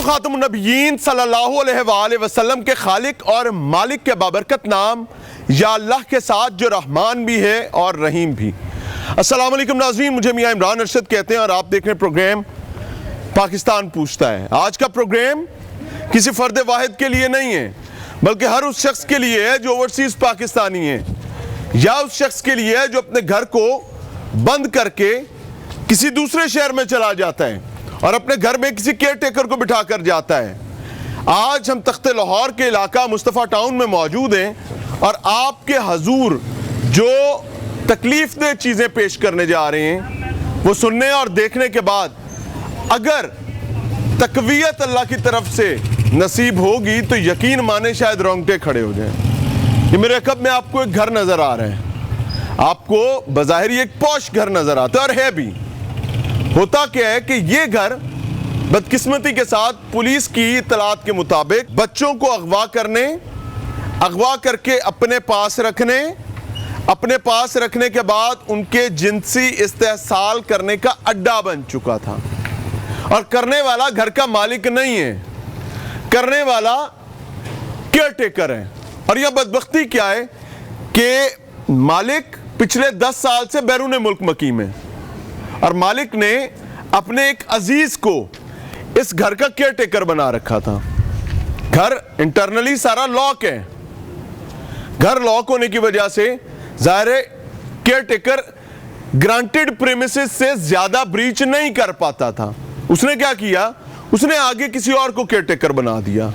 खातमुन नबिय्यीन सल्लल्लाहु अलैहि वसल्लम के खालिक और मालिक के बाबरकत नाम या अल्लाह के साथ जो रहमान भी है और रहीम भी। अस्सलाम वालेकुम नाज़रीन, मुझे मियां इमरान अरशद कहते हैं और आप देख रहे हैं प्रोग्राम पाकिस्तान पूछता है। आज का प्रोग्राम किसी फ़र्द वाहिद के लिए नहीं है, बल्कि हर उस शख्स के लिए है जो ओवरसीज़ पाकिस्तानी है, या उस शख्स के लिए है जो अपने घर को बंद करके किसी दूसरे शहर में चला जाता है और अपने घर में किसी केयर टेकर को बिठा कर जाता है। आज हम तख्ते लाहौर के इलाका मुस्तफ़ा टाउन में मौजूद हैं और आपके हजूर जो तकलीफ दे चीज़ें पेश करने जा रहे हैं वो सुनने और देखने के बाद अगर तकवीयत अल्लाह की तरफ से नसीब होगी तो यकीन माने शायद रोंगटे खड़े हो जाएं। ये मेरे कब में आपको एक घर नज़र आ रहा है, आपको बज़ाहिर एक पॉश घर नज़र आता है और है भी। होता क्या है कि ये घर बदकिस्मती के साथ पुलिस की इतलात के मुताबिक बच्चों को अगवा करके अपने पास रखने के बाद उनके जिनसी इस्तेहसाल करने का अड्डा बन चुका था। और करने वाला घर का मालिक नहीं है, करने वाला केयर टेकर है। और यह बदबख्ती क्या है कि मालिक पिछले 10 साल से बैरून मुल्क मकीम है और मालिक ने अपने एक अजीज को इस घर का केयर टेकर बना रखा था। घर इंटरनली सारा लॉक है, घर लॉक होने की वजह से जाहिर है केयर टेकर ग्रांटेड प्रेमिसेस से ज्यादा ब्रीच नहीं कर पाता था। उसने क्या किया, उसने आगे किसी और को केयर टेकर बना दिया।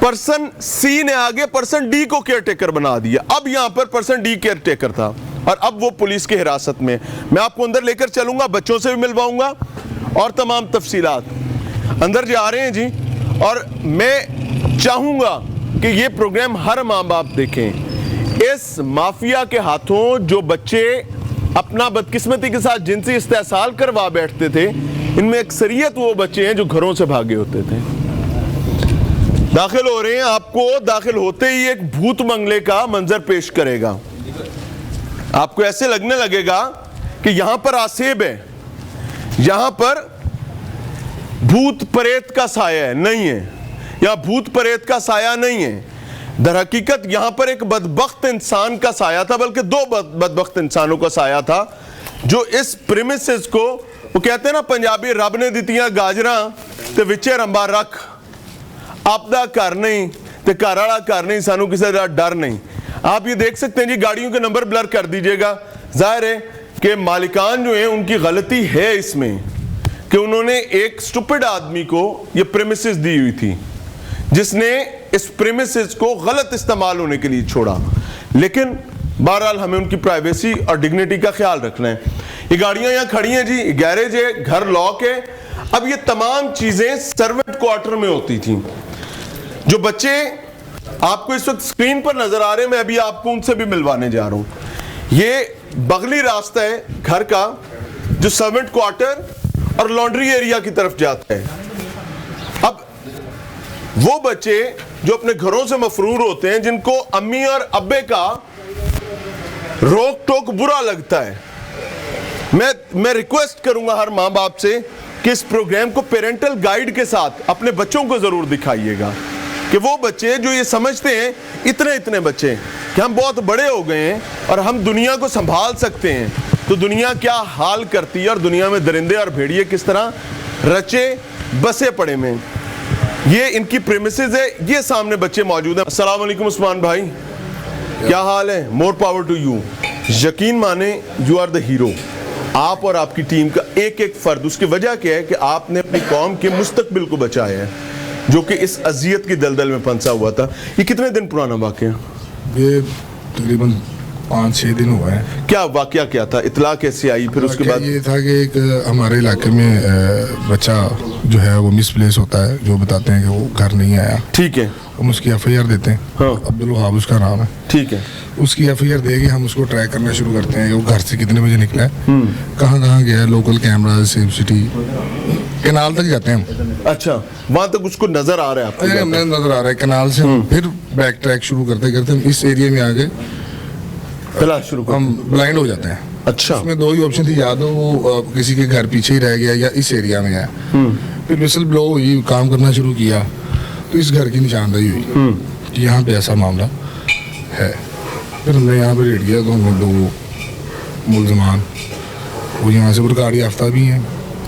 पर्सन सी ने आगे पर्सन डी को केयर टेकर बना दिया। अब यहां पर पर्सन डी केयर टेकर था और अब वो पुलिस की हिरासत में। मैं आपको अंदर लेकर चलूंगा, बच्चों से भी मिलवाऊंगा और तमाम तफसीलात। अंदर जा रहे हैं जी, और मैं चाहूंगा कि ये प्रोग्राम हर माँ बाप देखें। इस माफिया के हाथों जो बच्चे अपना बदकिस्मती के साथ जिनसी इस्तेहसाल करवा बैठते थे, इनमें अक्सरियत वो बच्चे हैं जो घरों से भागे होते थे। दाखिल हो रहे हैं, आपको दाखिल होते ही एक भूत बंगले का मंजर पेश करेगा। आपको ऐसे लगने लगेगा कि यहां पर आसेब है, यहां पर भूत प्रेत का साया है। नहीं है, यहां भूत प्रेत का साया नहीं है। दर हकीकत यहां पर एक बदबख्त इंसान का साया था, बल्कि 2 बदबख्त इंसानों का साया था जो इस प्रेमिसेस को, वो कहते हैं ना पंजाबी, रब ने दितियां गाजरा ते विचे रंबा रख, आपदा घर नहीं ते घर वाला घर नहीं, सानू किसी का डर नहीं। आप ये देख सकते हैं जी, गाड़ियों के नंबर ब्लर कर दीजिएगा। जाहिर है कि मालिकान जो हैं उनकी गलती है इसमें कि उन्होंने एक स्टूपिड आदमी को ये प्रेमिसेस दी हुई थी जिसने इस प्रेमिसेस को गलत इस्तेमाल होने के लिए छोड़ा। लेकिन बहरहाल हमें उनकी प्राइवेसी और डिग्निटी का ख्याल रखना है। ये गाड़ियां यहाँ खड़ी हैं जी, गैरेज है, घर लॉक है। अब ये तमाम चीजें सर्वेंट क्वार्टर में होती थी। जो बच्चे आपको इस वक्त स्क्रीन पर नजर आ रहे हैं, मैं अभी आपको उनसे भी मिलवाने जा रहा हूं। ये बगली रास्ता है घर का जो सर्वेंट क्वार्टर और लॉन्ड्री एरिया की तरफ जाता है। अब वो बच्चे जो अपने घरों से मफरूर होते हैं, जिनको अम्मी और अब्बे का रोक टोक बुरा लगता है, मैं रिक्वेस्ट करूंगा हर माँ बाप से कि इस प्रोग्राम को पेरेंटल गाइड के साथ अपने बच्चों को जरूर दिखाइएगा कि वो बच्चे जो ये समझते हैं, इतने बच्चे कि हम बहुत बड़े हो गए हैं और हम दुनिया को संभाल सकते हैं, तो दुनिया क्या हाल करती है और दुनिया में दरिंदे और भेड़िए किस तरह रचे बसे पड़े में। ये इनकी प्रेमिसेस है, ये सामने बच्चे मौजूद हैं। अस्सलाम वालेकुम उस्मान भाई, क्या हाल है? More power to you. यकीन माने यू आर द हीरो। आप और आपकी टीम का एक एक फर्द, उसकी वजह क्या है कि आपने अपनी कौम के मुस्तकबिल को बचाया है जो कि इस अजियत की दलदल में फंसा हुआ था। ये कितने दिन पुराना वाकया? ये तकरीबन 5-6 दिन हुआ है। क्या वाकया क्या था, इतला कैसे आई? फिर उसके बाद ये था कि एक हमारे इलाके में बच्चा जो है वो मिसप्लेस होता है, जो बताते हैं कि वो घर नहीं आया। ठीक है, हम उसकी FIR देते हैं। हाँ। अब्दुल वहाब उसका नाम है। ठीक है, उसकी FIR देके हम उसको ट्रैक करना शुरू करते हैं कि वो घर से कितने बजे निकला है, कहाँ गया है, local camera, safe city, canal तक जाते हैं हम। अच्छा, वहां तक उसको नजर आ रहा है आपको? हमें नजर आ रहा है कैनाल से। हम फिर बैक ट्रैक शुरू करते करते हम इस एरिया में आगे तलाश शुरू, हम ब्लाइंड हो जाते हैं। अच्छा, उसमें 2 ही ऑप्शन थी, या तो वो किसी के घर पीछे ही रह गया या इस एरिया में है। फिर विसल ब्लो हुई, काम करना शुरू किया, तो इस घर की निशानदेही हुई कि यहाँ पे ऐसा मामला है। फिर हमने यहाँ पे रेड किया तो हमने 2 मुलजमान वो यहाँ से रिकॉर्ड याफ्ता भी हैं,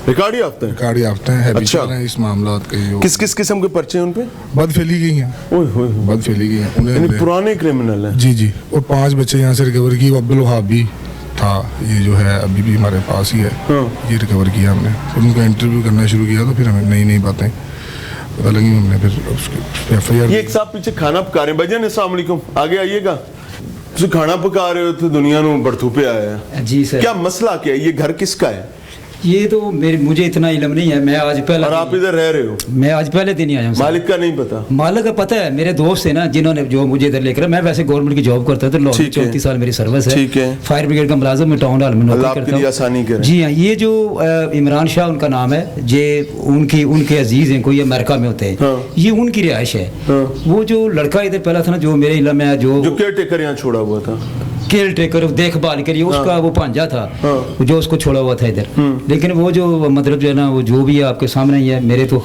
रिकॉर्ड याफ्ता है? रिकॉर्ड याफ्ता हैं, अच्छा। हैं इस मामला के। जो किस किस किस्म के पर्चे हैं उन पे? बद फैली गई हैं, ओए होए होए। बद फैली गई हैं उन्हें यानी हमने- पुराने क्रिमिनल हैं। जी जी। और 5 बच्चे यहाँ से रिकवर की। अब्दुल वहाब भी था, ये जो है अभी भी हमारे पास ही है, ये रिकवर किया हमने। फिर उनका इंटरव्यू करना शुरू किया तो फिर हमें नई नई बातें पता लगी, हमने फिर उसके FIR। ये एक साहब पीछे खाना पका रहे हैं। भजन अस्सलाम वालेकुम, आगे आइएगा। ਤੁਸੀਂ खाना पका रहे हो तो दुनिया ਨੂੰ बड़थू पे आया है। जी सर। क्या मसला क्या है? ये घर किसका है? ये तो मुझे इतना इल्म नहीं है। मैं आज पहला और आप इधर रह रहे हो? मैं आज पहले दिन ही आया हूँ सर। मालिक का नहीं पता? मालिक का पता है, मेरे दोस्त है ना जिन्होंने जो मुझे इधर लेकर। मैं वैसे गवर्नमेंट की जॉब करता था, लाहौर में ठीक है। 34 साल मेरी सर्विस है। ठीक है। फायर ब्रिगेड का मुलाजिम में टाउन हॉल में अल्लाह नौकरी आपके करता लिए हूँ। आसानी करे। जी हाँ, ये जो इमरान शाह उनका नाम है, ये उनके अजीज हैं, कोई अमेरिका में होते हैं। हाँ। ये उनकी रिहाइश है। हाँ। वो जो लड़का इधर पहला था ना, जो मेरे इल्म में है, जो जो केयर टेकर यहाँ छोड़ा हुआ था, केयर टेकर देखभाल के लिए, उसका वो भांजा था जो उसको छोड़ा हुआ था इधर। लेकिन वो जो मतलब जो है ना, वो जो भी है आपके सामने ही है। मेरे तो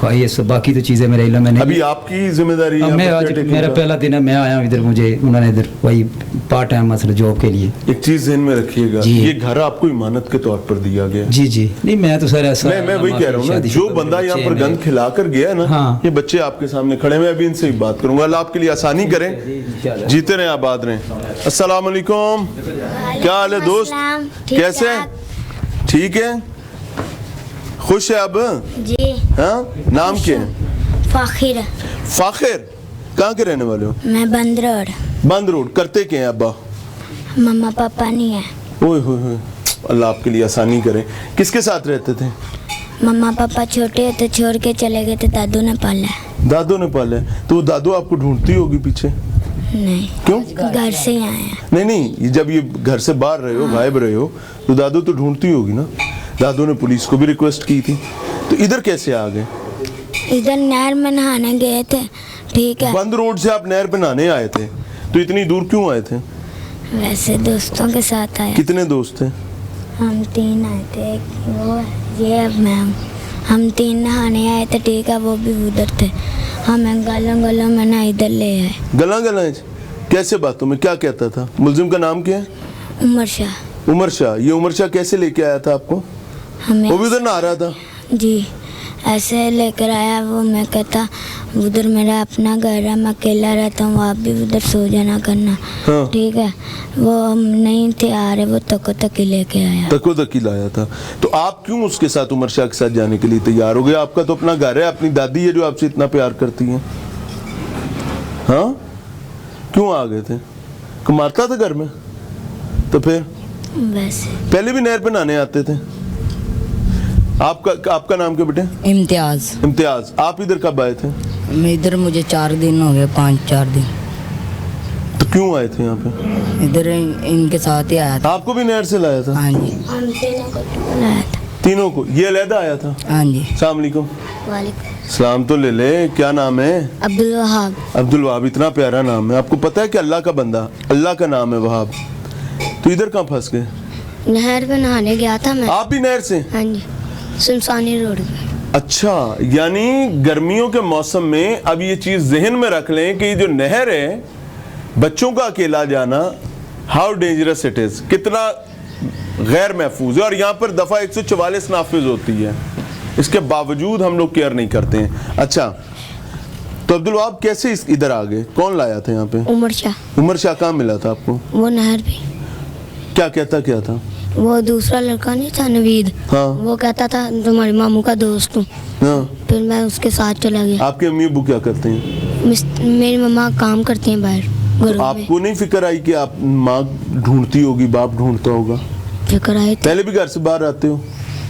बाकी तो चीज़ें मेरे इल्म में नहीं। अभी आपकी जिम्मेदारी है मैं यहाँ आज पर caretaker मेरा का। पहला दिन है, मैं आया हूँ इधर। मुझे उन्होंने इधर वही पार्ट टाइम मतलब जॉब के लिए। एक चीज ध्यान में रखिएगा, जी। ये घर आपको इमानत के तौर पर दिया गया है। जी जी। नहीं मैं तो सर ऐसा मैं वही कह रहा हूँ ना, जो बंदा यहाँ पर गंद खिला कर गया है ना, हाँ। ये बच्चे आपके सामने खड़े हैं। मैं अभी इनसे ही बात करूंगा। अल्लाह आपके लिए आसानी करे, जीते रहे, आबाद रहे। अस्सलाम वालेकुम, क्या हाल है दोस्त? ठीक कैसे? ठाक। ठीक है, खुश है अब? जी। हाँ, नाम क्या है? फाखिर। फाखिर, कहाँ के रहने वाले हो? मैं बंद रोड। बंद रोड। करते क्या हैं अब्बा? मम्मा पापा नहीं है। ओए होए होए, अल्लाह आपके लिए आसानी करे। किसके साथ रहते थे? मम्मा पापा छोटे थे, छोड़ के चले गए थे, दादू ने पाला है। दादू ने पाले? तो वो दादू आपको ढूंढती होगी पीछे? नहीं, क्यों? घर से ही आए हैं। नहीं नहीं, ये जब ये घर से बाहर रहे हो, गायब रहे हो, तो दादू तो ढूंढती होगी ना। दादू ने पुलिस को भी रिक्वेस्ट की थी, तो इधर कैसे आ गए? इधर नहर में नहाने गए थे, ठीक है। बंद रोड से आप नहर पे नहाने आए थे, तो इतनी दूर क्यों आए थे? वैसे दोस्तों के साथ आए। कितने दोस्त थे? हम 3 आए थे, एक वो ये अब मैं हूँ। हम 3 नहाने आए थे, ठीक है, वो भी उधर थे। हमें गलों गलों में ना इधर ले आए। गला गला कैसे बातों में? क्या कहता था? मुलजिम का नाम क्या है? उमर शाह। उमर शाह। ये उमर शाह कैसे लेके आया था आपको? हमें वो भी उधर नहा रहा था? जी, ऐसे लेकर आया वो। मैं कहता उधर मेरा अपना घर है, मैं अकेला रहता हूँ, आप भी उधर सो जाना करना, हाँ। ठीक है। वो हम नहीं थे आ रहे, वो तको तकी लेके आया। तको तकी लाया था। तो आप क्यों उसके साथ, उमर शाह के साथ जाने के लिए तैयार हो गए? आपका तो अपना घर है, अपनी दादी है जो आपसे इतना प्यार करती है। हाँ, क्यों आ गए थे? को मारता था घर में? तो फिर वैसे पहले भी नहर पे नहाने आते थे? आपका नाम क्या बेटे? इम्तियाज। इम्तियाज। आप इधर कब आए थे? मैं इधर मुझे 4 दिन हो गए, 5-4 दिन। तो क्यों आए थे यहाँ पे? इधर इनके साथ ही आया था। आपको भी नहर से लाया था? हाँ जी, हम तीनों को लाया था। तीनों को? ये अलहदा आया था? हाँ जी। अस्सलाम वालेकुम। वालेकुम सलाम तो ले ले। क्या नाम है? अब्दुल वहाब। अब्दुल वहाब। इतना प्यारा नाम है। आपको पता है कि अल्लाह का बंदा, अल्लाह का नाम है वहाब। तो इधर कहाँ फंस गए? नहर में नहाने गया था मैं। आप भी नहर से? हाँ जी, सुनसानी रोड पे। अच्छा, यानी गर्मियों के मौसम में अब ये चीज जहन में रख लें कि जो नहर है, बच्चों का अकेला जाना, हाउ डेंजरस इट इज, कितना गैर महफूज है। और यहाँ पर दफा 144 नाफिज होती है, इसके बावजूद हम लोग केयर नहीं करते हैं। अच्छा, तो अब्दुल वहाब कैसे इधर आ गए? कौन लाया था यहाँ पे? उमर शाह। उमर शाह कहाँ मिला था आपको? वो नहर पे। क्या कहता क्या था? वो दूसरा लड़का नहीं था, नवीद। हाँ। वो कहता था तुम्हारे मामू का दोस्त हूँ। हाँ। फिर मैं उसके साथ चला गया। आपके अम्मी अब्बू क्या करते हैं? मेरी मम्मा काम करती हैं बाहर घरों में। आपको नहीं फिक्र आई कि आप माँ ढूंढती होगी, बाप ढूंढता होगा? फिक्र आए थे। पहले भी घर से बाहर आते हो?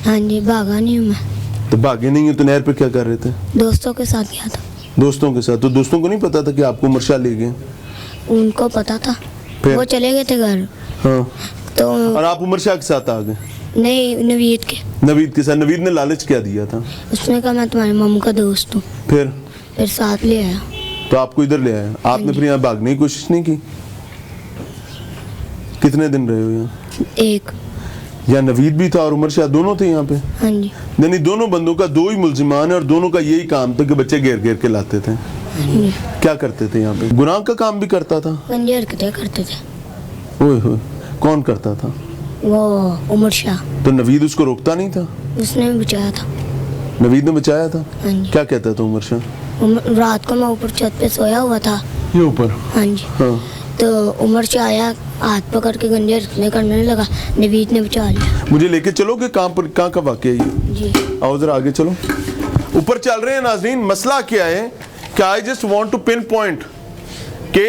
हाँ जी, भागा नहीं हूँ मैं। तो भागे नहीं हो तो नहर पे क्या कर रहे थे? दोस्तों के साथ गया था। दोस्तों के साथ? तो दोस्तों को नहीं पता था कि आपको उमर शाह ले गए? उनको पता था। फिर? वो चले गए थे घर। हाँ। तो और आप उमर शाह के साथ आ गए? नहीं, नवीद के। नवीद के साथ? नवीद ने लालच क्या दिया था? उसने कहा मैं तुम्हारे मामू का दोस्त हूँ। फिर साथ ले आया। तो आपको इधर ले आया? आपने फिर यहाँ भागने की कोशिश नहीं की? कितने दिन रहे हो यहाँ? एक। या नवीद भी था और उमर शाह दोनों थे यहाँ पे? हाँ जी। यानी दोनों बंदों का दो ही मुल्जिमान है और दोनों का यही काम था कि बच्चे घेर घेर के लाते थे। क्या करते थे यहाँ पे? गुनाह का काम भी करता था? गंदी हरकतें करते थे। ओए होए, कौन करता था? वो उमर शाह, तो नवीद उसको रोकता नहीं था? उसने भी बचाया था। नवीद ने बचाया था? हाँ जी। क्या कहता था उमर शाह? रात को मैं ऊपर छत पे सोया हुआ था। ये ऊपर? हाँ जी। हाँ। तो उमर शाह आया, हाथ पकड़ के गंदी हरकतें करने लगा, नवीद ने बचा लिया। मुझे लेके चलोगे कहाँ का वाकया ये? जी। आओ जरा आगे चलो। ऊपर चल रहे हैं नाजरीन। मसला क्या है कि I just want to pinpoint कि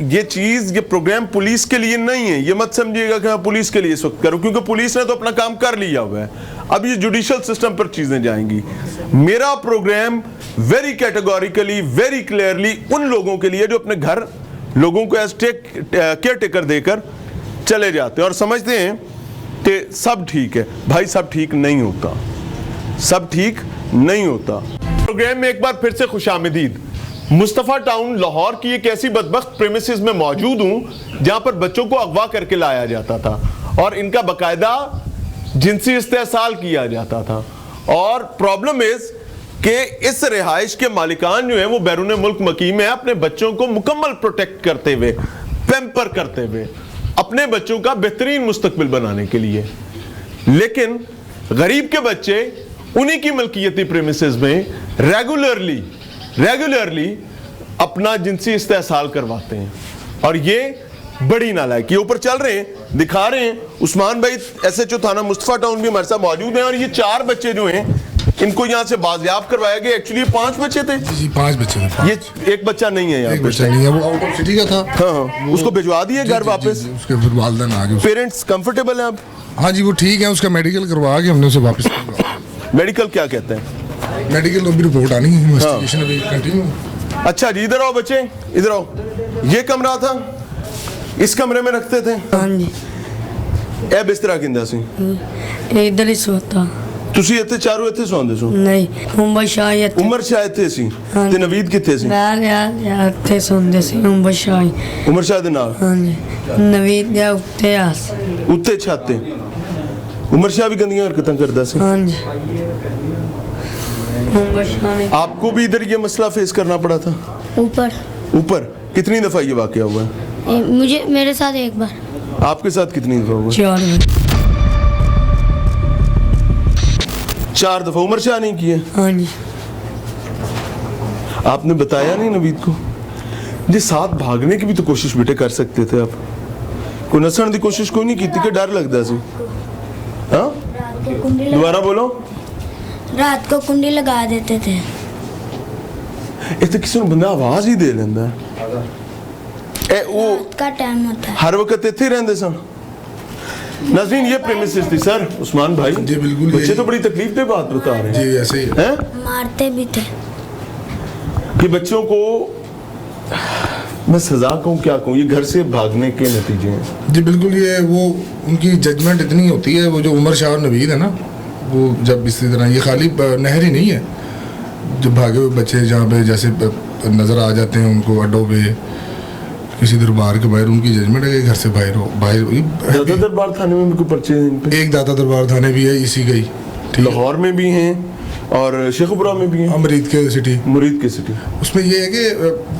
ये चीज, ये प्रोग्राम पुलिस के लिए नहीं है। ये मत समझिएगा कि मैं पुलिस के लिए इस वक्त करूं, क्योंकि पुलिस ने तो अपना काम कर लिया हुआ है। अब ये जुडिशियल सिस्टम पर चीजें जाएंगी। मेरा programme very categorically, very clearly उन लोगों के लिए जो अपने घर लोगों को एज केयर टेकर देकर चले जाते हैं और समझते हैं कि सब ठीक है। भाई सब ठीक नहीं होता, सब ठीक नहीं होता। प्रोग्राम में एक बार फिर से खुशामदीद। मुस्तफ़ा टाउन लाहौर की एक ऐसी बदबख्त प्रेमिसेस में मौजूद हूं जहां पर बच्चों को अगवा करके लाया जाता था और इनका बाकायदा जिनसी इस्तेहसाल किया जाता था। और प्रॉब्लम इज कि इस रिहाइश के मालिकान जो है वो बैरून मुल्क मकीम है, अपने बच्चों को मुकम्मल प्रोटेक्ट करते हुए, पैम्पर करते हुए, अपने बच्चों का बेहतरीन मुस्तकबिल बनाने के लिए। लेकिन गरीब के बच्चे उन्हीं की मलकियती प्रेमिसेस में रेगुलरली अपना जिनसी इस्तेहसाल करवाते हैं और ये बड़ी नालायकी। ऊपर चल रहे हैं, दिखा रहे हैं। उस्मान भाई SHO थाना मुस्तफा टाउन भी हमारे साथ मौजूद हैं और ये 4 बच्चे जो हैं इनको यहाँ से बाजियाब करवाया गया। एक्चुअली 5 बच्चे थे जी, 5 बच्चे थे। ये एक बच्चा नहीं है यहाँ एक पे। बच्चा नहीं है, वो आउट ऑफ सिटी का था। हाँ, उसको भिजवा दिए घर वापस। उसके फिर वालिदैन आ गए। पेरेंट्स कंफर्टेबल हैं अब? हाँ जी, वो ठीक है। उसका मेडिकल करवा के हमने उसे वापस करवा। मेडिकल क्या कहते हैं? मेडिकल अभी रिपोर्ट आनी है, इन्वेस्टिगेशन अभी कंटिन्यू। अच्छा जी, इधर आओ बच्चे, इधर आओ। ये कमरा था, इस कमरे में रखते थे? हाँ जी। ए बिस्तरा किंदा सी? इधर ही सोता। ਤੁਸੀਂ ਇੱਥੇ ਚਾਰੋਂ ਇੱਥੇ ਸੌਂਦੇ ਸੋ? ਨਹੀਂ ਉਮਰ ਸ਼ਾਹੀ ਇੱਥੇ। ਉਮਰ ਸ਼ਾਹ ਇੱਥੇ ਸੀ ਹਾਂਜੀ। ਤੇ ਨਵੀਦ ਕਿੱਥੇ ਸੀ? ਮੈਂ ਯਾਰ ਇੱਥੇ ਸੌਂਦੇ ਸੀ ਉਮਰ ਸ਼ਾਹੀ। ਉਮਰ ਸ਼ਾਹ ਦੇ ਨਾਲ? ਹਾਂਜੀ। ਨਵੀਦ ਦੇ ਉੱਤੇ ਆਸ। ਉੱਤੇ ਛੱਤ ਤੇ? ਉਮਰ ਸ਼ਾਹ ਵੀ ਗੰਦੀਆਂ ਹਰਕਤਾਂ ਕਰਦਾ ਸੀ? ਹਾਂਜੀ। उमर शाह ने आपको भी इधर ये मसला फेस करना पड़ा था? ऊपर कितनी दफा ये वाकया हुआ है? मुझे मेरे साथ एक बार। आपके साथ कितनी दफा हुआ? 4 4 दफा। उमर शाह नहीं किए? हाँ जी। आपने बताया नहीं नवीद को? जी साथ भागने की भी तो कोशिश बेटे कर सकते थे आप। कोई नसण की कोशिश कोई नहीं की थी कि डर लगता सी? हाँ, दोबारा बोलो। रात को कुंडी लगा देते थे। इतने किसी ने बंदा आवाज ही दे लेंदा है। ए वो रात का टाइम होता है। हर वक्त इतने ही रहते सन? नाज़रीन ये प्रेमिसेस थी सर। उस्मान भाई जी बिल्कुल। बच्चे तो बड़ी तकलीफ पे बात बता रहे हैं। जी ऐसे ही है। हैं? मारते भी थे। ये बच्चों को मैं सजा कहूँ क्या कहूँ, ये घर से भागने के नतीजे हैं। जी बिल्कुल। ये वो उनकी जजमेंट इतनी होती है, वो जो उमर शाह और नवीद है ना, वो जब इसी तरह, ये खाली नहर ही नहीं है, जब भागे हुए बच्चे जहाँ पे जैसे नज़र आ जाते हैं उनको अड्डों पे, किसी दरबार के बाहर, उनकी जजमेंट है कि घर से बाहर दादा दरबार थाने में भी कोई पर्चे हैं इन पे? एक दाता दरबार थाने भी है इसी गई, लाहौर में भी हैं और शेखपुरा में भी हैं, मुरीद के सिटी। मुरीद की सिटी। उसमें ये है कि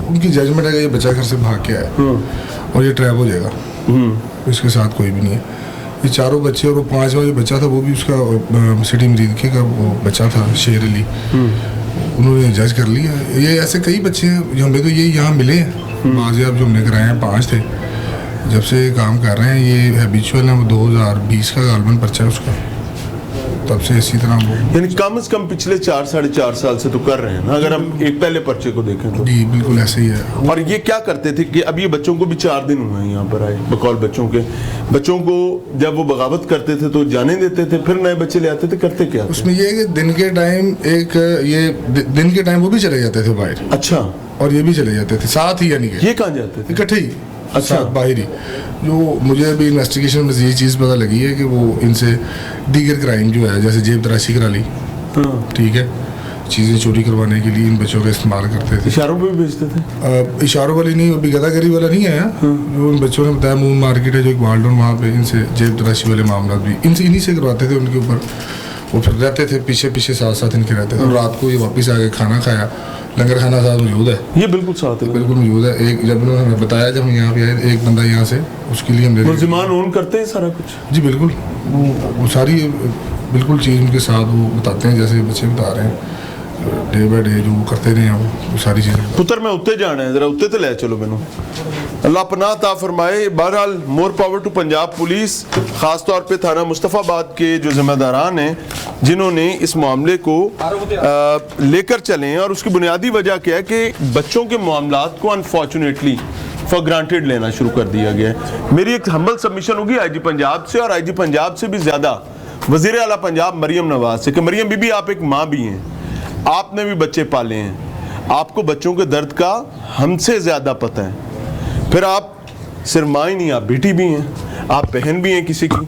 उनकी जजमेंट है कि ये बच्चा घर से भाग के आया और ये ट्रैप हो जाएगा, इसके साथ कोई भी नहीं है। ये 4 बच्चे और वो 5वां जो बच्चा था वो भी उसका सिटी मुरीद के का वो बच्चा था, शेर अली, उन्होंने जज कर लिया। ये ऐसे कई बच्चे हैं, हमें तो ये यहाँ मिले हैं बाजियाब जो हमने कराए हैं, 5 थे। जब से काम कर रहे हैं ये हैबिचुअल है, वो 2020 का गालबन पर्चा है उसका, तब से इसी तरह वो, यानी कम से कम पिछले 4-4.5 साल से तो कर रहे हैं ना, अगर हम एक पहले पर्चे को देखें तो। जी बिल्कुल ऐसे ही है। और ये क्या करते थे कि अब ये बच्चों को भी 4 दिन हुए हैं यहाँ पर आए, बकौल बच्चों के। बच्चों को जब वो बगावत करते थे तो जाने देते थे, फिर नए बच्चे ले आते थे, करते क्या थे? उसमें ये है कि दिन के टाइम दिन के टाइम वो भी चले जाते थे बाहर। अच्छा। और ये भी चले जाते थे साथ ही, यानी कि ये कहाँ जाते थे? इकट्ठे ही। अच्छा। बाहर ही। जो मुझे अभी इन्वेस्टिगेशन में ये चीज़ पता लगी है कि वो इनसे दीगर क्राइम जो है, जैसे जेब तराशी करा ली, ठीक है, चीज़ें चोरी करवाने के लिए इन बच्चों का इस्तेमाल करते थे। इशारों पे भी भेजते थे? इशारों वाली नहीं, अभी गदागरी वाला नहीं आया। उन बच्चों ने बताया मून मार्केट है जो एक वाल्डन, वहाँ पे इनसे जेब तलाशी वाले मामला भी इनसे इन्हीं से करवाते थे उनके ऊपर। वो फिर रहते थे पीछे पीछे साथ साथ इनके रहते थे। रात को ये वापस आके खाना खाया, लंगर खाना साथ मौजूद है, ये बिल्कुल साथ है, बिल्कुल मौजूद है। एक जब उन्होंने हमें बताया, जब हम यहाँ पे आए, एक बंदा यहाँ से, उसके लिए हम मुलजिमान ओन करते हैं सारा कुछ? जी बिल्कुल, वो सारी बिल्कुल चीज़ उनके साथ वो बताते हैं, जैसे बच्चे बता रहे हैं डे बाय डे जो वो करते रहे हैं वो सारी चीज़ें। पुत्र मैं उत्ते जाना है, जरा उत्ते तो ले चलो मैनू, अल्लाह पनाह ता फरमाए। बहरहाल more power to Punjab police, ख़ास तौर पे थाना मुस्तफ़ाबाद के जो जिम्मेदारान हैं जिन्होंने इस मामले को लेकर चले हैं। और उसकी बुनियादी वजह क्या है कि बच्चों के मामलात को अनफॉर्चुनेटली फॉर ग्रांटेड लेना शुरू कर दिया गया है। मेरी एक हम्बल सबमिशन होगी आईजी पंजाब से, और आईजी पंजाब से भी ज़्यादा वज़ीर आला पंजाब मरियम नवाज से, कि मरियम बीबी आप एक माँ भी हैं, आपने भी बच्चे पाले हैं, आपको बच्चों के दर्द का हमसे ज़्यादा पता है। फिर आप सिर्फ माँ ही नहीं, आप बेटी भी हैं, आप बहन भी हैं किसी की,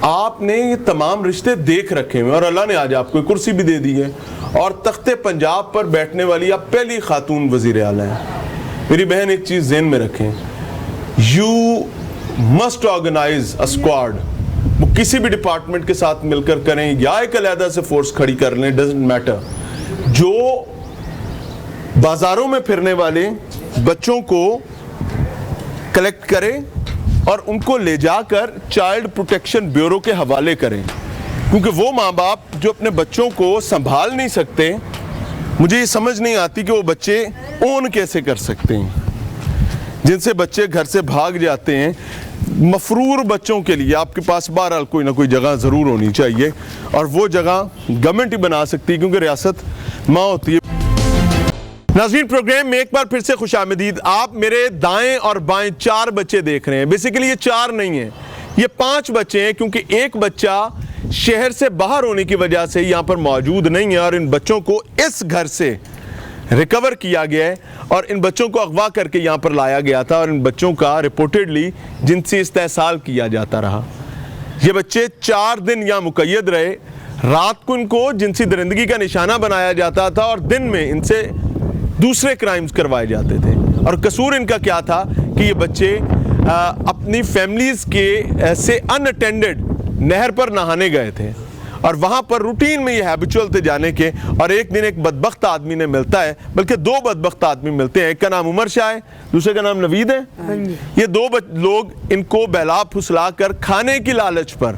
आपने ये तमाम रिश्ते देख रखे हैं और अल्लाह ने आज आपको कुर्सी भी दे दी है और तख्ते पंजाब पर बैठने वाली आप पहली खातून वज़ीर आला हैं। मेरी बहन एक चीज़ ज़हन में रखें, you must organise a squad. वो किसी भी डिपार्टमेंट के साथ मिलकर करें या एक अलहदा से फोर्स खड़ी कर लें, डजंट मैटर, जो बाजारों में फिरने वाले बच्चों को कलेक्ट करें और उनको ले जाकर चाइल्ड प्रोटेक्शन ब्यूरो के हवाले करें। क्योंकि वो माँ बाप जो अपने बच्चों को संभाल नहीं सकते, मुझे ये समझ नहीं आती कि वो बच्चे ओन कैसे कर सकते हैं, जिनसे बच्चे घर से भाग जाते हैं। मफरूर बच्चों के लिए आपके पास बहरहाल कोई ना कोई जगह ज़रूर होनी चाहिए, और वो जगह गवर्नमेंट ही बना सकती है, क्योंकि रियासत माँ होती है। नाज़रीन, प्रोग्राम में एक बार फिर से खुशामदीद। आप मेरे दाएं और बाएं 4 बच्चे देख रहे हैं। बेसिकली ये 4 नहीं है, ये 5 बच्चे हैं, क्योंकि एक बच्चा शहर से बाहर होने की वजह से यहाँ पर मौजूद नहीं है, और इन बच्चों को इस घर से रिकवर किया गया है और इन बच्चों को अगवा करके यहाँ पर लाया गया था, और इन बच्चों का रिपोर्टेडली जिनसी इस्तेहसाल किया जाता रहा। ये बच्चे 4 दिन यहाँ मुक़य्यद रहे। रात को इनको जिनसी दरिंदगी का निशाना बनाया जाता था और दिन में इनसे दूसरे क्राइम्स करवाए जाते थे। और कसूर इनका क्या था कि ये बच्चे अपनी फैमिलीज़ के से अनअटेंडेड नहर पर नहाने गए थे, और वहाँ पर रूटीन में ये हैबिचुअल थे जाने के। और एक दिन एक बदबख्त आदमी ने मिलता है, बल्कि 2 बदबख्त आदमी मिलते हैं, एक का नाम उमर शाह है, दूसरे का नाम नवीद है। ये 2 लोग इनको बहला फुसला कर खाने की लालच पर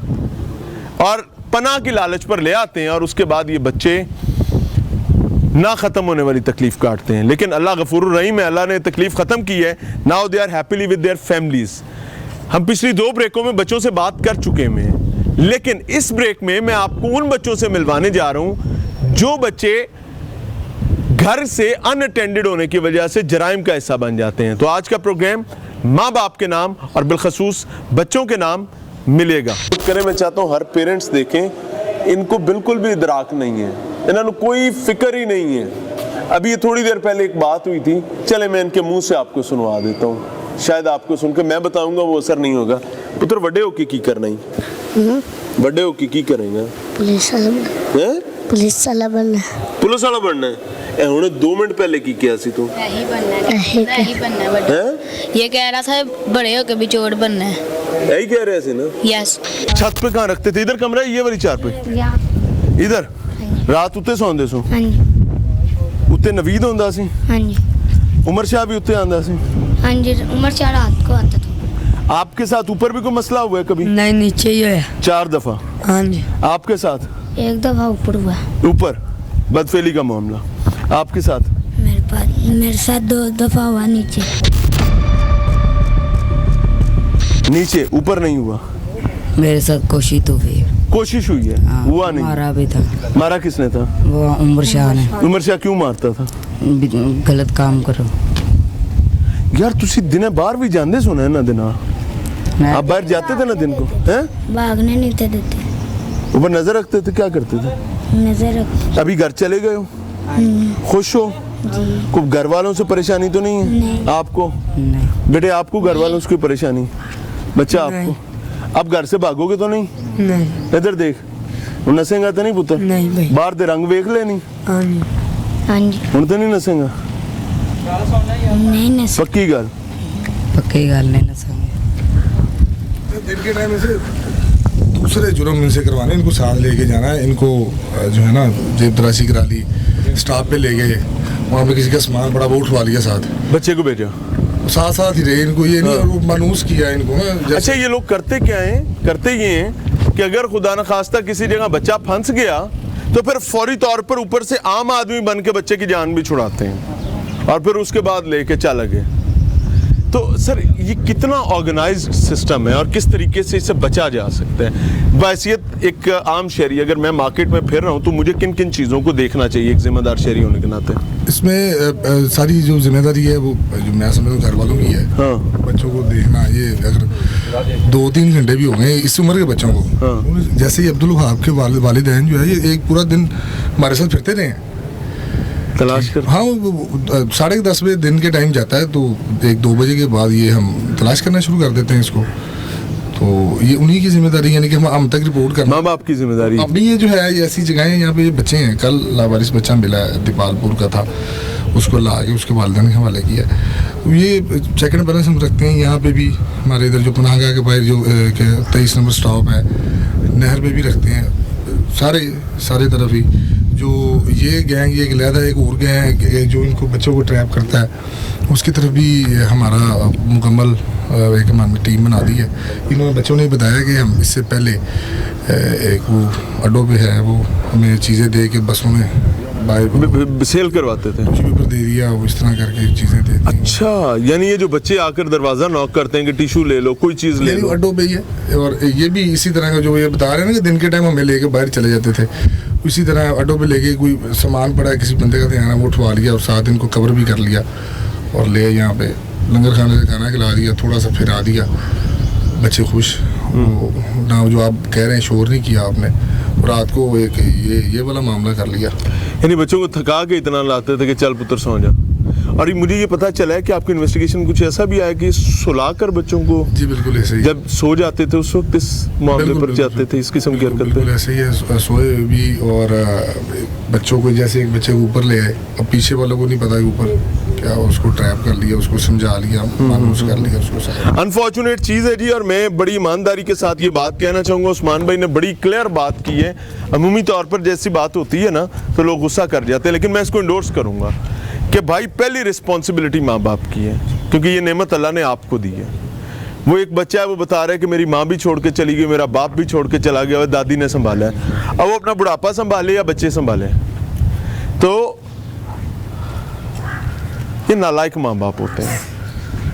और पनाह की लालच पर ले आते हैं, और उसके बाद ये बच्चे ना ख़त्म होने वाली तकलीफ़ काटते हैं। लेकिन अल्लाह गफूरुर रहीम है, अल्लाह ने तकलीफ़ ख़त्म की है। Now they are happily with their families. हम पिछली 2 ब्रेकों में बच्चों से बात कर चुके हैं, लेकिन इस ब्रेक में मैं आपको उन बच्चों से मिलवाने जा रहा हूं जो बच्चे घर से अनअटेंडेड होने की वजह से जराइम का हिस्सा बन जाते हैं। तो आज का प्रोग्राम माँ बाप के नाम और बिलखसूस बच्चों के नाम मिलेगा। मैं चाहता हूँ हर पेरेंट्स देखें, इनको बिल्कुल भी इदराक नहीं है, इन्होंने कोई फिक्र ही नहीं है। अभी ये थोड़ी देर पहले एक बात हुई थी, चले मैं इनके मुंह से आपको सुनवा देता हूँ, शायद आपको सुनकर मैं बताऊंगा वो असर नहीं होगा। पुत्र वड्डे होके की करना ही, वड्डे होके की करेंगे? पुलिस वाला बनना। पुलिस वाला बनना है? हुणे 2 मिनट पहले की किया सी तू? यही बनना है। ये कह रहा था बड़े होके भी चोर बनना है। यही कह रहे थे ना? यस। छत पे कहाँ रखते थे? इधर कमरा है, ये वाली 4 पे? इधर रात उत्ते सौंदे सो? हाँ जी। उत्ते नवीद होंदा सी? हाँ जी। उमर शाह भी उत्ते आंदा सी? हाँ जी, उमर शाह रात को आता था। आपके साथ ऊपर भी कोई मसला हुआ है कभी? नहीं, नीचे ही है। 4 दफा? हाँ जी। आपके साथ? 1 दफा ऊपर हुआ। ऊपर बदफेली का मामला। आपके साथ? मेरे साथ 2 दफा हुआ नीचे। नीचे, ऊपर नहीं हुआ? मेरे साथ कोशिश तो हुई, कोशिश हुई है, हुआ नहीं? मारा भी था। मारा किसने था? वो उमर शाह ने। उमर शाह क्यों मारता था? गलत काम करो यार, तुसी दिने बाहर भी जाते सुना ना दिना? आप बाहर जाते थे ना दिन को? हैं? भागने नहीं थे देते, ऊपर नजर रखते थे, क्या करते थे? नजर रख। अभी घर चले गए हो, खुश हो? कोई घर वालों से परेशानी तो नहीं है? नहीं। आपको? नहीं। बेटे आपको घर वालों से कोई परेशानी? बच्चा आपको? अब घर से भागोगे तो नहीं? नहीं। इधर देख, नसेगा तो नहीं पुत्र? नहीं भाई। बाहर दे रंग वेख ले नहीं हाँ जी। हाँ जी हुण तो नहीं नसेगा? नहीं नस पक्की गल? पक्की गल नहीं नसांगे। दिन के टाइम से दूसरे जुर्म इनसे करवाने, इनको साथ लेके जाना है, इनको जो है ना जेब तलाशी करा ली, स्टाफ पे ले गए, वहाँ पे किसी का सामान बड़ा वो उठवा लिया, साथ बच्चे को भेजा? साथ साथ ही रहे, इनको ये नहीं और वो मानूस किया इनको ना। अच्छा, ये लोग करते क्या हैं? करते ये हैं कि अगर खुदा न खास्ता किसी जगह बच्चा फंस गया तो फिर फौरी तौर पर ऊपर से आम आदमी बन के बच्चे की जान भी छुड़ाते हैं और फिर उसके बाद लेके चला गए। तो सर ये कितना ऑर्गेनाइज्ड सिस्टम है और किस तरीके से इससे बचा जा सकता है? वैसियत एक आम शहरी, अगर मैं मार्केट में फिर रहा हूँ तो मुझे किन किन चीज़ों को देखना चाहिए एक जिम्मेदार शहरी होने के नाते? इसमें सारी जो जिम्मेदारी है वो जो मैं समझता हूँ घर वालों की है। हाँ। बच्चों को देखना, ये अगर 2-3 घंटे भी हो गए इस उम्र के बच्चों को, हाँ। जैसे ही अब्दुल वहाब के वालिदैन जो है ये एक पूरा दिन हमारे साथ फिरते रहे हैं तलाश कर। हाँ, वो 10:30 बजे दिन के टाइम जाता है तो 1-2 बजे के बाद ये हम तलाश करना शुरू कर देते हैं इसको। तो ये उन्हीं की जिम्मेदारी है, यानी कि हम तक रिपोर्ट करना माँ बाप की जिम्मेदारी। अभी ये जो है ये ऐसी जगह है, यहाँ पे ये बच्चे हैं, कल लावारिस बच्चा मिला है, दीपालपुर का था, उसको ला के उसके वालिदैन के हवाले किया। तो ये चेक एंड बैलेंस हम रखते हैं यहाँ पे भी, हमारे इधर जो पनाहगाह के बाहर जो 23 नंबर स्टॉप है, नहर पे भी रखते हैं, सारे तरफ ही। जो ये गैंग, ये गलैदा एक और गैंग है जो इनको बच्चों को ट्रैप करता है, उसकी तरफ भी हमारा मुकम्मल एक हमारी टीम बना दी है। इन्होंने बच्चों ने बताया कि हम इससे पहले एक वो अड्डों पे है, वो हमें चीज़ें दे के बसों में बाहर सेल करवाते थे, पेपर दे दिया, वो इस तरह करके चीज़ें दे दी। अच्छा, यानी ये जो बच्चे आकर दरवाजा नॉक करते हैं कि टिश्यू ले लो, कोई चीज़ ले लो, अड्डों पे ही है। और ये भी इसी तरह का जो ये बता रहे हैं ना कि दिन के टाइम हमें लेके बाहर चले जाते थे, इसी तरह अड्डों पे लेके कोई सामान पड़ा है, किसी बंदे का ध्यान है, वो उठवा लिया और साथ इनको कवर भी कर लिया और ले यहाँ पे लंगर खाने से खाना खिला दिया, थोड़ा सा फिरा दिया, बच्चे खुश। ना जो आप कह रहे हैं शोर नहीं किया आपने, रात को एक ये वाला मामला कर लिया। यानी बच्चों को थका के इतना लाते थे कि चल पुत्र सो जा। और मुझे ये पता चला है कि आपकी इन्वेस्टिगेशन कुछ ऐसा भी आया कि सुलाकर बच्चों को, जी बिल्कुल ऐसे ही, जब सो जाते थे उस वक्त इस मामले पर जाते थे, इस किस्म की हरकतें। बिल्कुल ऐसे ही है, सोए भी और बच्चों को जैसे एक बच्चे को ऊपर ले आए, अब पीछे वालों को नहीं पता कि ऊपर क्या, उसको ट्रैप कर लिया, उसको समझा लिया, मानूस कर लिया उसको। अनफॉर्चुनेट चीज़ है जी, और मैं बड़ी ईमानदारी के साथ ये बात कहना चाहूँगा, उस्मान भाई ने बड़ी क्लियर बात की है। अमूमी तौर पर जैसी बात होती है ना तो लोग गुस्सा कर जाते हैं, लेकिन मैं इसको इंडोर्स करूँगा कि भाई पहली रिस्पॉन्सिबिलिटी माँ बाप की है, क्योंकि ये नेमत अल्लाह ने आपको दी है। वो एक बच्चा है, वो बता रहा है कि मेरी माँ भी छोड़ के चली गई, मेरा बाप भी छोड़ के चला गया और दादी ने संभाला है। अब वो अपना बुढ़ापा संभाले या बच्चे संभाले, तो ये नालायक माँ बाप होते हैं,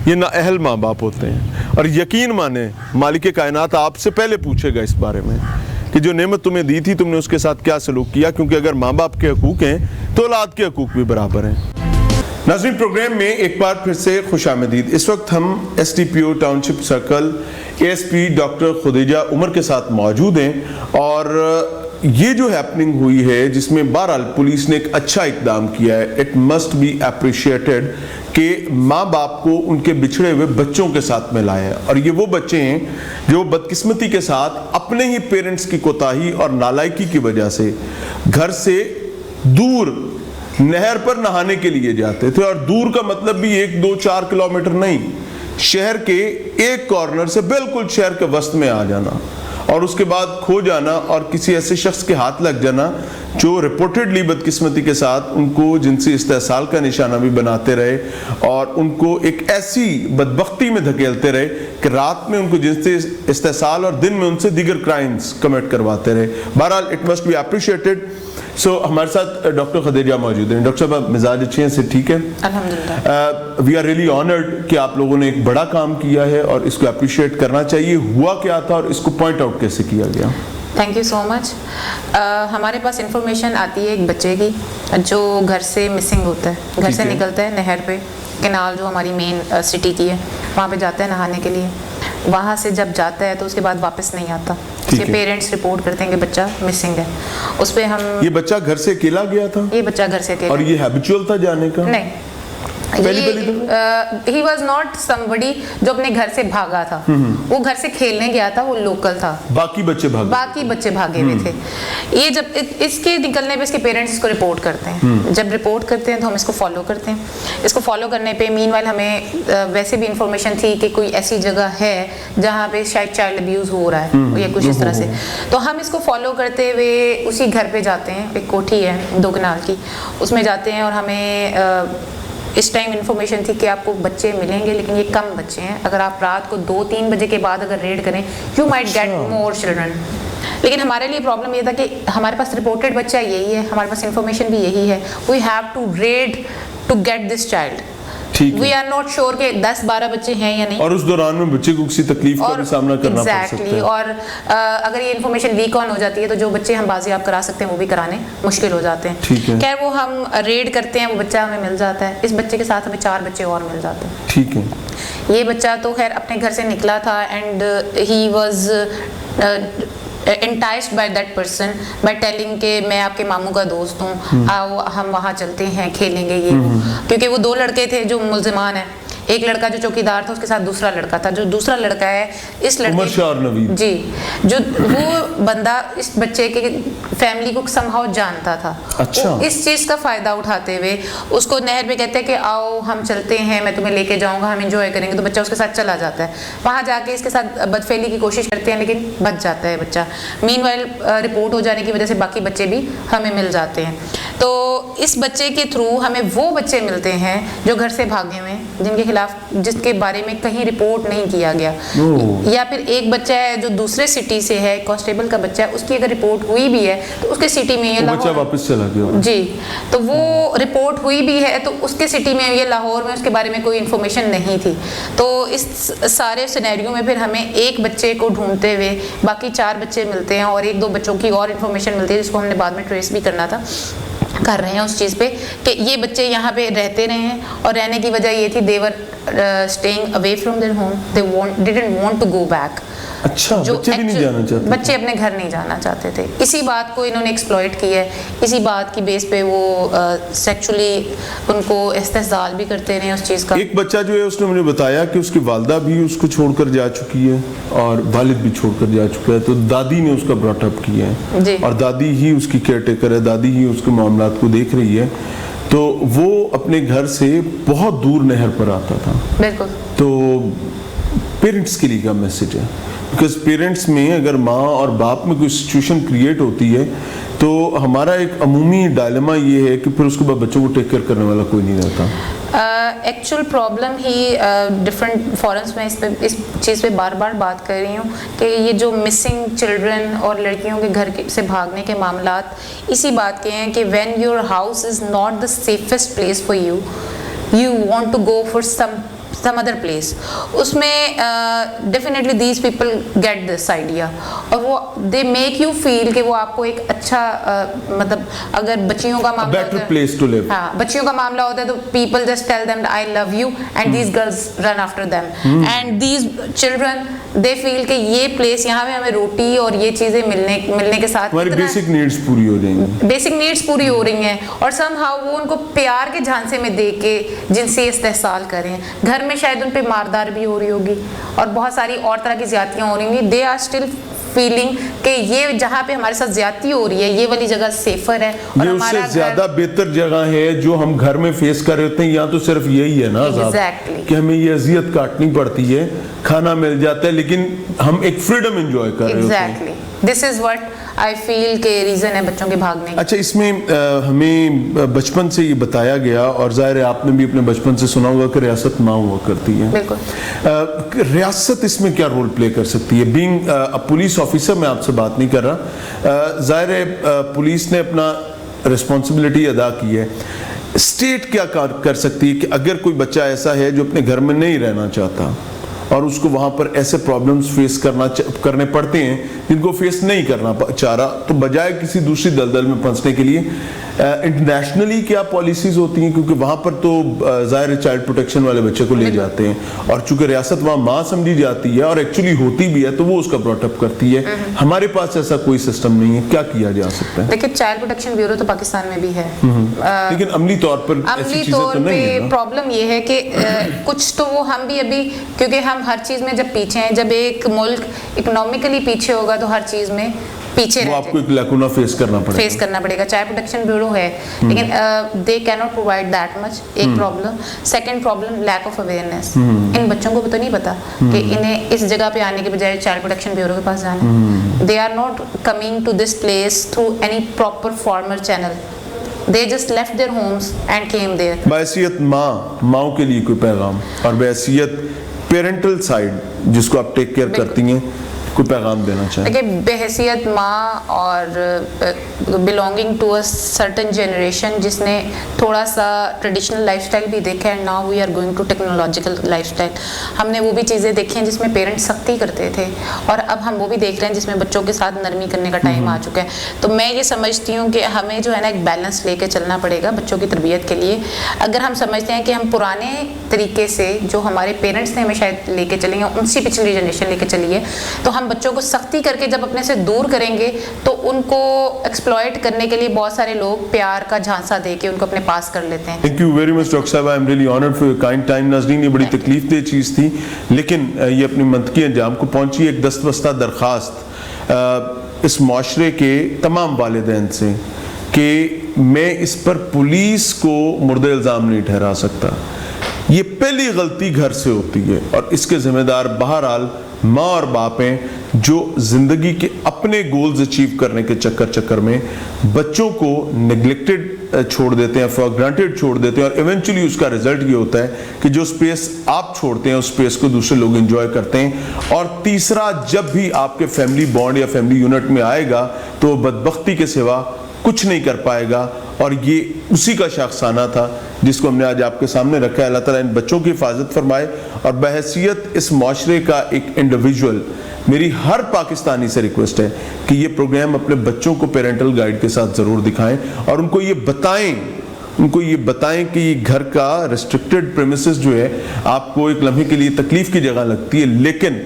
ये नाअहल माँ बाप होते हैं। और यकीन माने मालिक कायनात आपसे पहले पूछेगा इस बारे में कि जो नेमत तुम्हें दी थी तुमने उसके साथ क्या सलूक किया, क्योंकि अगर माँ बाप के हकूक़ हैं तो औलाद के हकूक़ भी बराबर हैं। नाज़रीन, प्रोग्राम में एक बार फिर से खुशामदीद। इस वक्त हम SDPO township circle ASP doctor Khudija Umar के साथ मौजूद हैं और ये जो हैपनिंग हुई है जिसमें बहरहाल पुलिस ने एक अच्छा इकदाम किया है, इट मस्ट बी अप्रिशिएटेड कि माँ बाप को उनके बिछड़े हुए बच्चों के साथ में लाया है। और ये वो बच्चे हैं जो बदकिस्मती के साथ अपने ही पेरेंट्स की कोताही और नालायकी की वजह से घर से दूर नहर पर नहाने के लिए जाते थे। और दूर का मतलब भी 1-2-4 किलोमीटर नहीं, शहर के एक कॉर्नर से बिल्कुल शहर के वस्त में आ जाना और उसके बाद खो जाना और किसी ऐसे शख्स के हाथ लग जाना जो रिपोर्टेडली बदकिस्मती के साथ उनको जिनसी इस्तेहसाल का निशाना भी बनाते रहे और उनको एक ऐसी बदबख्ती में धकेलते रहे कि रात में उनको जिनसी इस्तेहसाल और दिन में उनसे दीगर क्राइम्स कमिट करवाते रहे। बहरहाल इट मस्ट बी अप्रिशिएटेड। सो हमारे साथ डॉक्टर खदीजा मौजूद हैं। डॉक्टर साहब, मिजाज अच्छे हैं से? ठीक है, अल्हम्दुलिल्लाह। वी आर रियली ऑनर्ड कि आप लोगों ने एक बड़ा काम किया है और इसको अप्रिशिएट करना चाहिए। हुआ क्या था और इसको पॉइंट आउट कैसे किया गया? Thank you so much. हमारे पास इंफॉर्मेशन आती है एक बच्चे की जो घर से मिसिंग होता है, घर से निकलता है, नहर पे कैनाल जो हमारी मेन सिटी की है वहाँ पे जाता है नहाने के लिए। वहाँ से जब जाता है तो उसके बाद वापस नहीं आता। उसके पेरेंट्स रिपोर्ट करते हैं कि बच्चा मिसिंग है। उस पर हम, ये बच्चा घर से अकेला गया था? ये बच्चा घर से अकेला। और ये हैबिचुअल था जाने का? नहीं, ही वॉज नॉट समबडी जो अपने घर से भागा था, वो घर से खेलने गया था, वो लोकल था, बाकी बच्चे भागे हुए थे। ये जब इसके निकलने पे इसके पेरेंट्स इसको रिपोर्ट करते हैं, जब रिपोर्ट करते हैं तो हम इसको फॉलो करते हैं। इसको फॉलो करने पे मीनवाइल हमें वैसे भी इंफॉर्मेशन थी कि कोई ऐसी जगह है जहाँ पे शायद चाइल्ड अब्यूज हो रहा है या कुछ इस तरह से, तो हम इसको फॉलो करते हुए उसी घर पे जाते हैं। एक कोठी है 2 कनाल की, उसमें जाते हैं और हमें इस टाइम इन्फॉर्मेशन थी कि आपको बच्चे मिलेंगे लेकिन ये कम बच्चे हैं, अगर आप रात को 2-3 बजे के बाद अगर रेड करें you might get more children. लेकिन हमारे लिए प्रॉब्लम ये था कि हमारे पास रिपोर्टेड बच्चा यही है, हमारे पास इन्फॉर्मेशन भी यही है, we have to raid to get this child. We are not sure कि 10-12 बच्चे हैं या नहीं, और उस दौरान में बच्चे को किसी तकलीफ का भी सामना करना पड़ सकता है। और अगर ये इन्फॉर्मेशन वीक ऑन हो जाती है तो जो बच्चे हम बाजियाब करा सकते हैं वो भी कराने मुश्किल हो जाते हैं। खैर वो हम रेड करते हैं, वो बच्चा हमें मिल जाता है। इस बच्चे के साथ हमें 4 बच्चे और मिल जाते हैं। ठीक है। ये बच्चा तो खैर अपने घर से निकला था and he was enticed by that person by telling के मैं आपके मामू का दोस्त हूँ, आओ हम वहाँ चलते हैं, खेलेंगे ये क्योंकि वो 2 लड़के थे जो मुल्जिमान हैं। एक लड़का जो चौकीदार था, उसके साथ दूसरा लड़का था, जो दूसरा लड़का है इस लड़के जी, जो वो बंदा इस बच्चे के फैमिली को समहाउ जानता था। अच्छा। इस चीज़ का फ़ायदा उठाते हुए उसको नहर पे कहते हैं कि आओ हम चलते हैं, मैं तुम्हें लेके जाऊंगा, हम एंजॉय करेंगे, तो बच्चा उसके साथ चला जाता है। वहाँ जाके इसके साथ बदफेली की कोशिश करते हैं लेकिन बच जाता है बच्चा। मीनवाइल रिपोर्ट हो जाने की वजह से बाकी बच्चे भी हमें मिल जाते हैं। तो इस बच्चे के थ्रू हमें वो बच्चे मिलते हैं जो घर से भागे हुए हैं, जिनके खिलाफ जिसके बारे में कहीं रिपोर्ट नहीं किया गया, या फिर एक बच्चा है जो दूसरे सिटी से है, कांस्टेबल का बच्चा है, उसकी अगर रिपोर्ट हुई भी है तो उसके सिटी में ये बच्चा वापस चला गया जी, तो वो रिपोर्ट हुई भी है तो उसके सिटी में ये लाहौर में उसके बारे में कोई इन्फॉर्मेशन नहीं थी। तो इस सारे सिनेरियो में फिर हमें एक बच्चे को ढूंढते हुए बाकी 4 बच्चे मिलते हैं और 1-2 बच्चों की और इन्फॉर्मेशन मिलती है जिसको हमने बाद में ट्रेस भी करना था, कर रहे हैं उस चीज़ पे कि ये बच्चे यहाँ पे रहते रहे हैं और रहने की वजह ये थी they were staying away from their home, they didn't want to go back. अच्छा, बच्चे भी नहीं जाना चाहते, बच्चे अपने घर नहीं जाना चाहते थे। इसी बात को इन्होंने एक्सप्लॉइट किया है, इसी बात की बेस पे वो सेक्सुअली उनको इस्तेहसाल भी करते रहे उस चीज़ का। एक बच्चा जो है उसने मुझे बताया कि उसकी वालदा भी उसको छोड़कर जा चुकी है और वालिद भी छोड़कर जा चुका है, तो दादी ने उसका ब्रॉटअप किया है और दादी ही उसकी केयर टेकर है, दादी ही उसके मामलात को देख रही है। तो वो अपने घर से बहुत दूर नहर पर आता था। बिल्कुल। तो पेरेंट्स के लिए क्या मैसेज है? बिकॉज पेरेंट्स में अगर माँ और बाप में कोई सिचुएशन क्रिएट होती है तो हमारा एक अमूमी डायलेमा ये है कि फिर उसके बाद बच्चों को टेक केयर करने वाला कोई नहीं रहता। एक्चुअल प्रॉब्लम ही डिफरेंट फॉरम्स में इस चीज़ पे बार बार बात कर रही हूँ कि ये जो मिसिंग चिल्ड्रन और लड़कियों के घर से भागने के मामलात इसी बात के हैं कि when your house is not the safest place for you, you want to go for some other place, उसमें definitely these people get this idea और वो they make you feel कि वो आपको एक अच्छा मतलब अगर बच्चियों का मामला better place to live, हाँ बच्चियों का मामला होता है तो people just tell them I love you and these girls run after them and these children they feel कि ये place यहाँ पे हमें रोटी और ये चीज़ें मिलने के साथ हमारी बेसिक नीड्स पूरी हो जाएंगी, बेसिक नीड्स पूरी हो रही हैं और somehow वो उनको प्यार के झांसे में दे के जिनसे इस्तेहसाल करें, घर में शायद उन पे मारदार भी हो रही होगी और बहुत सारी और तरह की ज्यादतियां हो रही होंगी। दे आर स्टिल फीलिंग कि ये जहाँ पे हमारे साथ ज्यादती हो रही है ये वाली जगह सेफर है और ये हमारा उससे ज्यादा बेहतर जगह है जो हम घर में फेस कर रहे होते हैं। यहाँ तो सिर्फ यही है ना exactly. कि हमें ये अजियत काटनी पड़ती है, खाना मिल जाता है लेकिन हम एक फ्रीडम एंजॉय कर रहे होते हैं। This is what I feel के रीजन है बच्चों के भागने की। अच्छा, इसमें हमें बचपन से ये बताया गया और जाहिर है आपने भी अपने बचपन से सुना होगा कि रियासत माँ हुआ करती है। बिल्कुल। रियासत इसमें क्या रोल प्ले कर सकती है? बीइंग अ पुलिस ऑफिसर मैं आपसे बात नहीं कर रहा, जाहिर है पुलिस ने अपना रिस्पॉन्सिबिलिटी अदा की है, स्टेट क्या कर सकती है कि अगर कोई बच्चा ऐसा है जो अपने घर में नहीं रहना चाहता और उसको वहाँ पर ऐसे प्रॉब्लम्स फेस करने पड़ते हैं जिनको फेस नहीं करना चाह रहा, तो बजाय किसी दूसरी दलदल में फंसने के लिए इंटरनेशनली क्या पॉलिसीज होती हैं, क्योंकि वहां पर तो जाहिर चाइल्ड प्रोटेक्शन वाले बच्चे को ले जाते हैं और चूंकि रियासत वहां माँ समझी जाती है और एक्चुअली होती भी है तो वो उसका ब्रॉटअप करती है। हमारे पास ऐसा कोई सिस्टम नहीं है, क्या किया जा सकता है? देखिए चाइल्ड प्रोटेक्शन ब्यूरो तो पाकिस्तान में भी है, लेकिन अमली तौर पर ऐसी अमली चीजें तौर तो नहीं है पे ना? प्रॉब्लम ये है कि कुछ तो वो हम भी अभी, क्योंकि हम हर चीज में जब पीछे हैं, जब एक मुल्क इकोनॉमिकली पीछे होगा तो हर चीज में पीछे वो आपको एक लैकुना फेस करना पड़ेगा। चाइल्ड प्रोटेक्शन ब्यूरो है लेकिन they can not provide that much, एक problem. Second problem lack of awareness. इन बच्चों को तो नहीं पता कि इन्हें इस जगह पे आने के बजाय चाइल्ड प्रोटेक्शन ब्यूरो के पास जाना। They are not coming to this place through any proper formal channel, they just left their homes and came there। बहैसियत माँ के लिए कोई पैगाम, और बहैसियत पेरेंटल साइड जिसको आप टेक केयर करती हैं, कोई पैगाम देना चाहिए? देखिए बहैसियत माँ और belonging to a certain generation जिसने थोड़ा सा ट्रेडिशनल लाइफस्टाइल भी देखा है, now we are going to technological lifestyle. हमने वो भी चीज़ें देखी हैं जिसमें पेरेंट्स सख्ती करते थे और अब हम वो भी देख रहे हैं जिसमें बच्चों के साथ नरमी करने का टाइम आ चुका है। तो मैं ये समझती हूँ कि हमें जो है ना एक बैलेंस लेके चलना पड़ेगा बच्चों की तरबियत के लिए। अगर हम समझते हैं कि हम पुराने तरीके से जो हमारे पेरेंट्स ने हमें शायद लेके चलेंगे, उनसे पिछली जनरेशन लेके चलिए, तो हम बच्चों को सख्ती करके जब अपने से दूर करेंगे तो उनको एक्सप्लॉइट करने के लिए बहुत सारे लोग प्यार का झांसा देके उनको अपने पास कर लेते हैं। Thank you very much doctor साहब, I am really honoured for your kind time. नाज़रीन, ये बड़ी तकलीफ दह चीज़ थी लेकिन ये अपनी मंतकी अंजाम को पहुंची। एक दस्तबस्ता दरख्वास्त इस माशरे के तमाम वालिदैन से कि मैं इस पर पुलिस को मुर्दे इल्ज़ाम नहीं ठहरा सकता। ये पहली गलती घर से होती है और इसके जिम्मेदार बहरहाल माँ और बाप हैं जो जिंदगी के अपने गोल्स अचीव करने के चक्कर में बच्चों को नेग्लेक्टेड छोड़ देते हैं, फॉर ग्रांटेड छोड़ देते हैं और इवेंचुअली उसका रिजल्ट ये होता है कि जो स्पेस आप छोड़ते हैं उस स्पेस को दूसरे लोग एंजॉय करते हैं। और तीसरा, जब भी आपके फैमिली बॉन्ड या फैमिली यूनिट में आएगा तो वो बदबख्ती के सिवा कुछ नहीं कर पाएगा और ये उसी का शाखसाना था जिसको हमने आज आपके सामने रखा है। अल्लाह ताला इन बच्चों की हिफाजत फरमाए और बहैसियत इस माशरे का एक इंडिविजुअल मेरी हर पाकिस्तानी से रिक्वेस्ट है कि ये प्रोग्राम अपने बच्चों को पेरेंटल गाइड के साथ ज़रूर दिखाएं और उनको ये बताएं कि ये घर का रेस्ट्रिक्टेड प्रेमिसेस जो है आपको एक लम्हे के लिए तकलीफ की जगह लगती है, लेकिन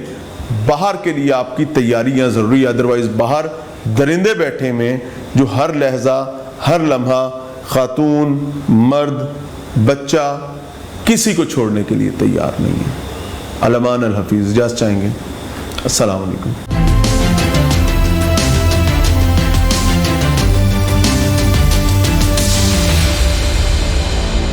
बाहर के लिए आपकी तैयारियां ज़रूरी है। अदरवाइज बाहर दरिंदे बैठे में जो हर लहजा हर लम्हा खातून मर्द बच्चा किसी को छोड़ने के लिए तैयार नहीं है। अलमान अल हफीज़, इजाज़त चाहेंगे। अस्सलाम वालेकुम।